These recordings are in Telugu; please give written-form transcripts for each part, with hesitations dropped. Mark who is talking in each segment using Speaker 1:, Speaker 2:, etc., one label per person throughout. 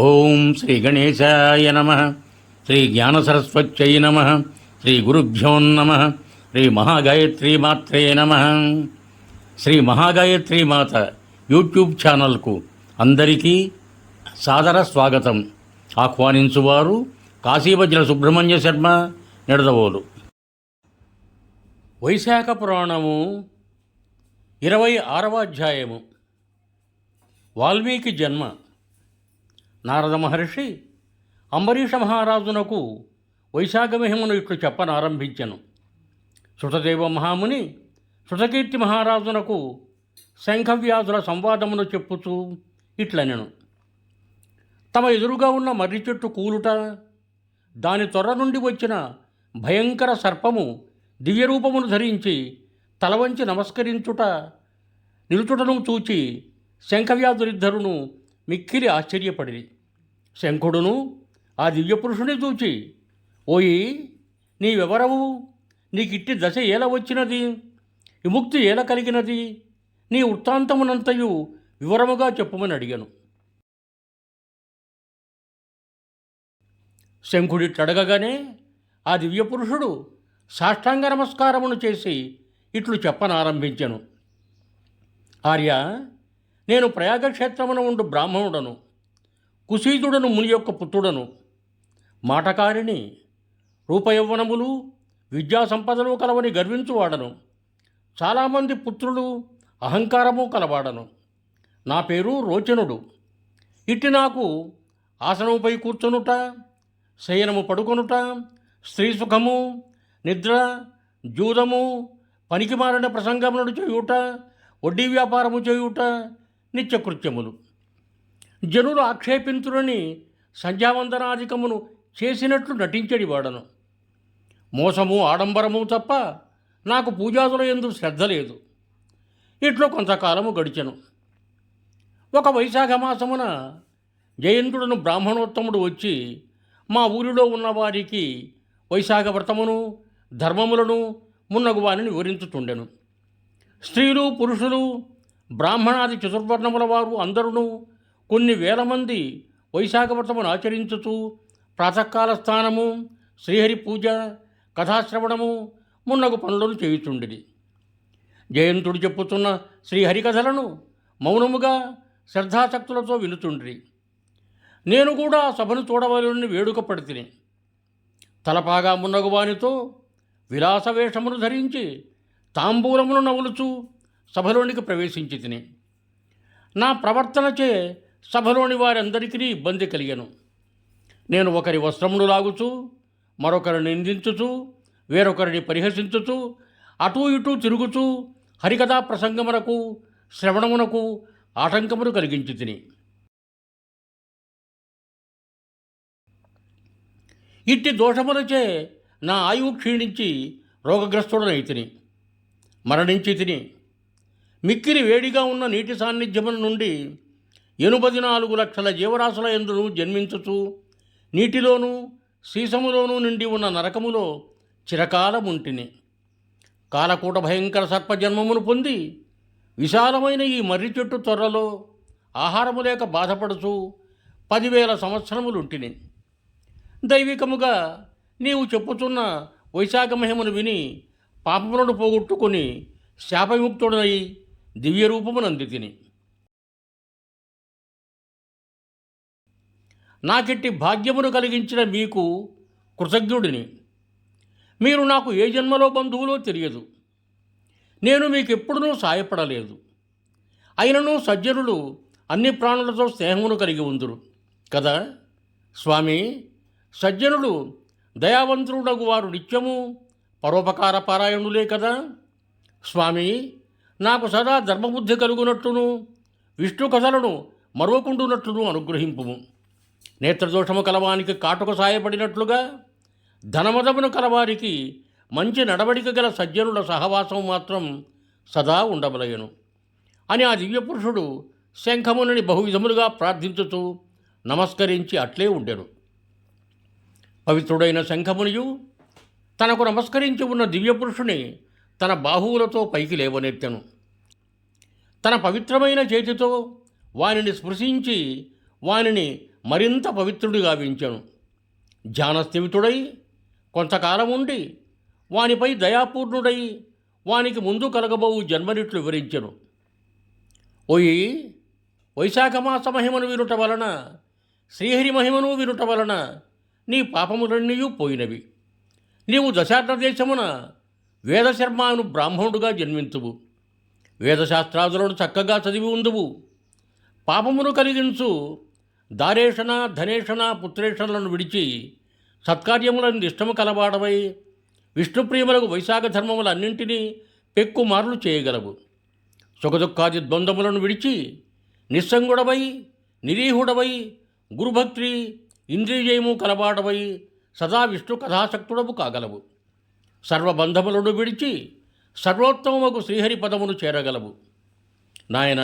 Speaker 1: ఓం శ్రీ గణేశాయ నమ. శ్రీ జ్ఞానసరస్వత్యై నమ. శ్రీ గురుభ్యో నమ. శ్రీ మహాగాయత్రీ మాత్రే నమ. శ్రీ మహాగాయత్రీ మాత యూట్యూబ్ ఛానల్కు అందరికీ సాదర స్వాగతం. ఆహ్వానించువారు కాశీవజ్ర సుబ్రహ్మణ్య శర్మ, నిడదవోలు. వైశాఖ పురాణము 26వ అధ్యాయము. వాల్మీకి జన్మ. నారద మహర్షి అంబరీష మహారాజునకు వైశాఖ మహిమను ఇట్లు చెప్పనారంభించెను. శృతదేవ మహాముని శృతకీర్తి మహారాజునకు శంఖవ్యాధుల సంవాదమును చెప్పుచూ ఇట్లనెను. తమ ఎదురుగా ఉన్న మర్రి చెట్టు కూలుట, దాని తొర్ర నుండి వచ్చిన భయంకర సర్పము దివ్యరూపమును ధరించి తలవంచి నమస్కరించుట నిలుచుటను చూచి శంఖవ్యాధులిద్దరును మిక్కిలి ఆశ్చర్యపడిరి. శంఖుడును ఆ దివ్యపురుషుని చూచి, ఓయి, నీవెవరవు? నీకిట్టి దశ ఏల వచ్చినది? విముక్తి ఏల కలిగినది? నీ వృత్తాంతమునంతయు వివరముగా చెప్పుమని అడిగాను. శంఖుడిట్లడగగానే ఆ దివ్యపురుషుడు సాష్టాంగ నమస్కారమును చేసి ఇట్లు చెప్పనారంభించెను. ఆర్య, నేను ప్రయాగక్షేత్రమున ఉండు బ్రాహ్మణుడను, కుశీతుడను ముని యొక్క పుత్రుడను, మాటకారిని, రూపయౌవనములు విద్యా సంపదలు కలవని గర్వించువాడను, చాలామంది పుత్రులు అహంకారము కలవాడను. నా పేరు రోచనుడు. ఇట్టి నాకు ఆసనముపై కూర్చొనుట, శయనము పడుకొనుట, స్త్రీ సుఖము, నిద్ర, జూదము, పనికిమాలిన ప్రసంగములను చేయుట, వడ్డీ వ్యాపారము చేయుట నిత్యకృత్యములు. జనులు ఆక్షేపించురని సంధ్యావందనాధికమును చేసినట్లు నటించడి వాడను. మోసము ఆడంబరము తప్ప నాకు పూజాదుల యందు శ్రద్ధ లేదు. ఇట్లో కొంతకాలము గడిచెను. ఒక వైశాఖ మాసమున జయంతుడను బ్రాహ్మణోత్తముడు వచ్చి మా ఊరిలో ఉన్నవారికి వైశాఖ వ్రతమును ధర్మములను మున్నగు వారిని వివరించుతుండెను. స్త్రీలు పురుషులు బ్రాహ్మణాది చతుర్వర్ణముల వారు అందరూ కొన్ని వేల మంది వైశాఖ వ్రతమును ఆచరించుతూ ప్రాతకాల స్నానము, శ్రీహరి పూజ, కథాశ్రవణము మున్నగు పనులను చేయుచుండిరి. జయంతుడు చెప్పుతున్న శ్రీహరి కథలను మౌనముగా శ్రద్ధాశక్తులతో వినుచుండ్రి. నేను కూడా సభను చూడవలని వేడుక పడితిని. తలపాగా మున్నగువానితో విలాసవేషమును ధరించి తాంబూలమును నవ్వులుచూ సభలోనికి ప్రవేశించి తిని. నా ప్రవర్తనచే సభలోని వారందరికీ ఇబ్బంది కలిగెను. నేను ఒకరి వస్త్రమును లాగుచూ, మరొకరిని నిందించుచూ, వేరొకరిని పరిహసించుచూ, అటూ ఇటూ తిరుగుచూ హరికథా ప్రసంగమునకు శ్రవణమునకు ఆటంకమును కలిగించి తిని. ఇట్టి దోషములచే నా ఆయువు క్షీణించి రోగగ్రస్తుడనైతిని, మరణించి తిని. మిక్కిలి వేడిగా ఉన్న నీటి సాన్నిధ్యముల నుండి 84 లక్షల జీవరాశుల యందును జన్మించుచు నీటిలోనూ సీసములోనూ నిండి ఉన్న నరకములో చిరకాలముంటిని. కాలకూట భయంకర సర్పజన్మమును పొంది విశాలమైన ఈ మర్రి చెట్టు తొర్రలో ఆహారము లేక బాధపడుచు 10,000 సంవత్సరములుంటిని. దైవికముగా నీవు చెప్పుచున్న వైశాఖ మహిమను విని పాపములను పోగొట్టుకొని శాపవిముక్తుడనై దివ్యరూపమునంది తిని. నాకిట్టి భాగ్యమును కలిగించిన మీకు కృతజ్ఞుడిని. మీరు నాకు ఏ జన్మలో బంధువులో తెలియదు. నేను మీకెప్పుడునూ సాయపడలేదు. అయినను సజ్జనులు అన్ని ప్రాణులతో స్నేహమును కలిగి ఉందురు కదా స్వామి. సజ్జనులు దయావంతుడగు వారు నిత్యము పరోపకార పారాయణులే కదా స్వామి. నాకు సదా ధర్మబుద్ధి కలుగునట్లును విష్ణు కథలను మరవకుండునట్లును అనుగ్రహింపుము. నేత్రదోషము కలవానికి కాటుక సాయపడినట్లుగా ధనమదమును కలవారికి మంచి నడవడిక గల సజ్జనుల సహవాసం మాత్రం సదా ఉండబలయను అని ఆ దివ్యపురుషుడు శంఖముని బహువిధములుగా ప్రార్థించుతూ నమస్కరించి అట్లే ఉండెను. పవిత్రుడైన శంఖమునియు తనకు నమస్కరించి ఉన్న దివ్యపురుషుని తన బాహువులతో పైకి లేవనెత్తెను. తన పవిత్రమైన చేతితో వానిని స్పృశించి వానిని మరింత పవిత్రుడు గావించెను. ధ్యానస్థిమితుడై కొంతకాలం ఉండి వానిపై దయాపూర్ణుడై వానికి ముందు కలగబోవు జన్మనిట్లు వివరించెను. ఓయి, వైశాఖమాస మహిమను వినుట వలన, శ్రీహరి మహిమను వినుట వలన నీ పాపములన్నీయూ పోయినవి. నీవు దశార్ణ దేశమున వేదశర్మాను బ్రాహ్మణుడుగా జన్మింతువు. వేదశాస్త్రాదులను చక్కగా చదివి ఉందువు. పాపమును కలిగించు దారేషణ, ధనేషణ, పుత్రేషణలను విడిచి సత్కార్యములను ఇష్టము కలవాడవై విష్ణుప్రియములకు వైశాఖ ధర్మములన్నింటినీ పెక్కుమార్లు చేయగలవు. సుఖదుఖాది ద్వంద్వములను విడిచి నిస్సంగుడవై, నిరీహుడవై, గురుభక్తి, ఇంద్రియజయము కలవాడవై సదా విష్ణు కథాసక్తుడవు కాగలవు. సర్వబంధములను విడిచి సర్వోత్తమకు శ్రీహరి పదమును చేరగలవు. నాయన,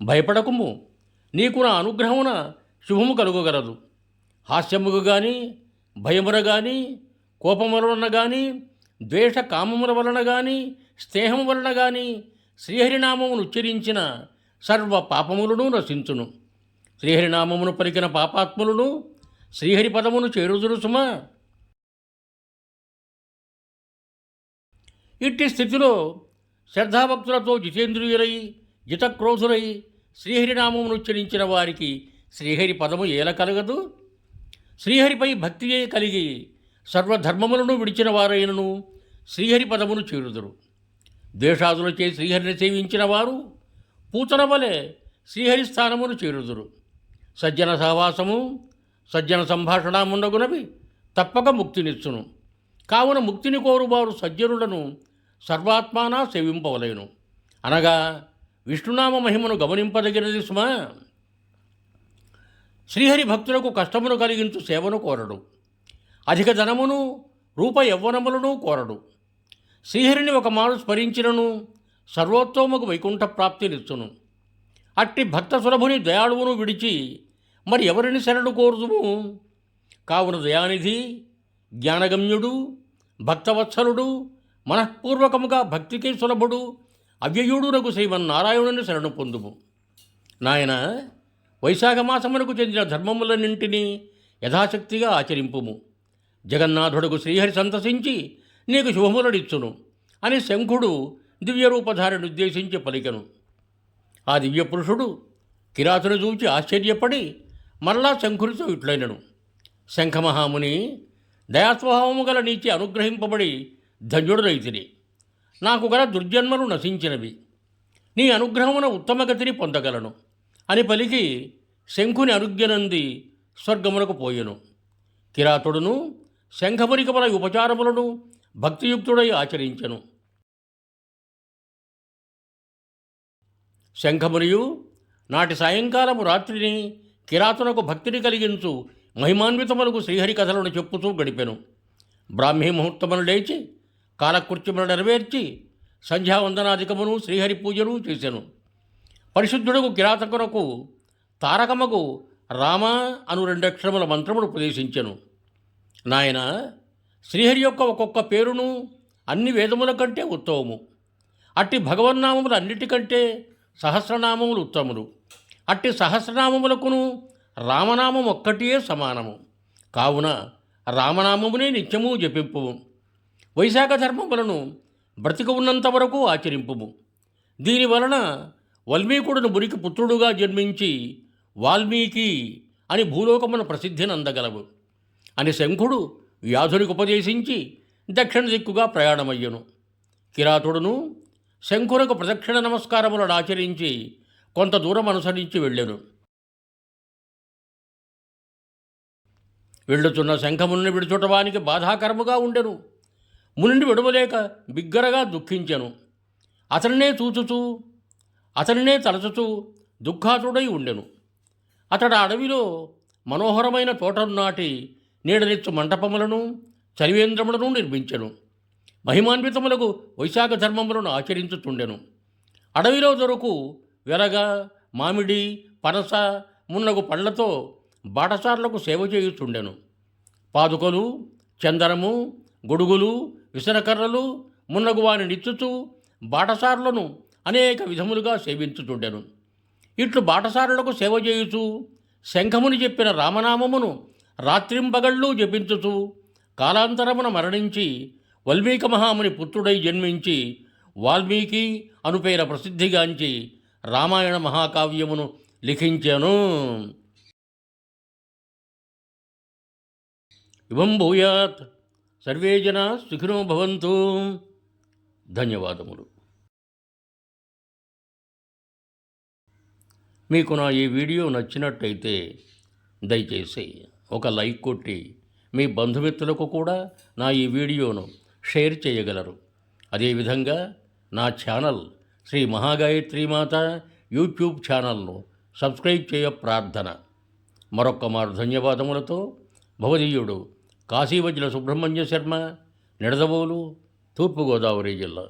Speaker 1: భయపడకుము. నీకు నా అనుగ్రహమున శుభము కలుగగలదు. హాస్యముగా కానీ, భయమున కానీ, కోపముల వలన కానీ, ద్వేష కామముల వలన కానీ, స్నేహము వలన కానీ శ్రీహరినామమును ఉచ్చరించిన సర్వ పాపములను నశించును. శ్రీహరినామమును పలికిన పాపాత్ములను శ్రీహరి పదమును చేరుదురు సుమా. ఇట్టి స్థితిలో శ్రద్ధాభక్తులతో జితేంద్రియులై, జితక్రోధులై శ్రీహరినామమును ఉచ్చరించిన వారికి శ్రీహరి పదము ఏల కలగదు? శ్రీహరిపై భక్తియే కలిగి సర్వధర్మములను విడిచిన వారైనను శ్రీహరి పదమును చేరుదురు. ద్వేషాదులచే శ్రీహరిని సేవించిన వారు పూతన వలె శ్రీహరి స్థానమును చేరుదురు. సజ్జన సహవాసము, సజ్జన సంభాషణ మున్నగునవి తప్పక ముక్తినిచ్చును. కావున ముక్తిని కోరువారు సజ్జనులను సర్వాత్మానా సేవింపవలేను. అనగా విష్ణునామ మహిమను గమనింపదగినది సుమా. శ్రీహరి భక్తులకు కష్టమును కలిగించు సేవను కోరడు. అధిక ధనమును, రూప యవ్వనములను కోరడు. శ్రీహరిని ఒక మారు స్మరించినను సర్వోత్తమకు వైకుంఠ ప్రాప్తినిచ్చును. అట్టి భక్త సులభుని దయాళువును విడిచి మరి ఎవరిని శరణు కోరుదుము? కావున దయానిధి, జ్ఞానగమ్యుడు, భక్తవత్సలుడు, మనఃపూర్వకముగా భక్తికి సులభుడు, అవ్యయుడునకు శ్రీమన్నారాయణుని శరణు పొందుము. నాయన, వైశాఖమాసమునకు చెందిన ధర్మములన్నింటినీ యథాశక్తిగా ఆచరింపుము. జగన్నాథుడకు శ్రీహరి సంతసించి నీకు శుభములనిచ్చును అని శంఖుడు దివ్యరూపధారిని ఉద్దేశించి పలికెను. ఆ దివ్యపురుషుడు కిరాతుని చూచి ఆశ్చర్యపడి మరలా శంఖునితో ఇట్లైనను: శంఖమహాముని, దయాస్వభావము గల నీచి అనుగ్రహింపబడి ధన్యుడునైతిని. నాకు గల దుర్జన్మలు నశించినవి. నీ అనుగ్రహమున ఉత్తమగతిని పొందగలను అని పలికి శంఖుని అనుజ్ఞనంది స్వర్గమునకు పోయెను. కిరాతుడును శంఖమునికి పల ఉపచారములను భక్తియుక్తుడై ఆచరించెను. శంఖమునియు నాటి సాయంకాలము రాత్రిని కిరాతునకు భక్తిని కలిగించు మహిమాన్వితములకు శ్రీహరి కథలను చెప్పుతూ గడిపెను. బ్రాహ్మీ ముహూర్తమును లేచి కాలకృత్యమును నెరవేర్చి సంధ్యావందనాధికమును శ్రీహరి పూజను చేసెను. పరిశుద్ధుడకు కిరాతకునకు తారకమగు రామ అను 2 అక్షరముల మంత్రమును ఉపదేశించెను. నాయన, శ్రీహరి యొక్క ఒక్కొక్క పేరును అన్ని వేదముల కంటే ఉత్తమము. అట్టి భగవన్నామములు అన్నిటికంటే సహస్రనామములు ఉత్తములు. అట్టి సహస్రనామములకును రామనామం ఒక్కటియే సమానము. కావున రామనామమునే నిత్యము జపింపుము. వైశాఖ ధర్మములను బ్రతిక ఉన్నంత వరకు ఆచరింపుము. దీనివలన వాల్మీకుడును మునికి పుత్రుడుగా జన్మించి వాల్మీకి అని భూలోకమున ప్రసిద్ధిని అందగలవు అని శంఖుడు వ్యాధునికి ఉపదేశించి దక్షిణ దిక్కుగా ప్రయాణమయ్యను. కిరాతుడును శంఖునకు ప్రదక్షిణ నమస్కారములను ఆచరించి కొంత దూరం అనుసరించి వెళ్ళెను. వెళ్ళుచున్న శంఖముని విడుచుటవానికి బాధాకరముగా ఉండెను. మునిని విడవలేక బిగ్గరగా దుఃఖించెను. అతనినే చూచుచూ, అతనినే తలచుచూ దుఃఖాతుడై ఉండెను. అతడు అడవిలో మనోహరమైన తోటను నాటి నీడనిచ్చు మంటపములను, చలివేంద్రములను నిర్మించెను. మహిమాన్వితములకు వైశాఖ ధర్మములను ఆచరించుతుండెను. అడవిలో దొరకు వెలగ, మామిడి, పనస మున్నగు పళ్లతో బాటసార్లకు సేవ చేయుచుండెను. పాదుకలు, చందనము, గొడుగులు, విసనకర్రలు మున్నగు వాని నిచ్చుచూ బాటసారులను అనేక విధములుగా సేవించుచుండెను. ఇట్లు బాటసారులకు సేవ చేయుచు శంఖముని చెప్పిన రామనామమును రాత్రింపగళ్ళు జపించుచు కాలాంతరమున మరణించి వాల్మీకి మహాముని పుత్రుడై జన్మించి వాల్మీకి అనుపేర ప్రసిద్ధిగాంచి రామాయణ మహాకావ్యమును లిఖించాను. ఇవం భూయాత్. సర్వే జనా సుఖినో భవంతు. ధన్యవాదములు. మీకు నా ఈ వీడియో నచ్చినట్టయితే దయచేసి ఒక లైక్ కొట్టి మీ బంధుమిత్రులకు కూడా నా ఈ వీడియోను షేర్ చేయగలరు. అదేవిధంగా నా ఛానల్ శ్రీ మహాగాయత్రీమాత యూట్యూబ్ ఛానల్ను సబ్స్క్రైబ్ చేయ ప్రార్థన. మరొక్క మారు ధన్యవాదములతో భవదీయుడు కాశీవజ్ర సుబ్రహ్మణ్య శర్మ, నిడదవోలు, తూర్పుగోదావరి జిల్లా.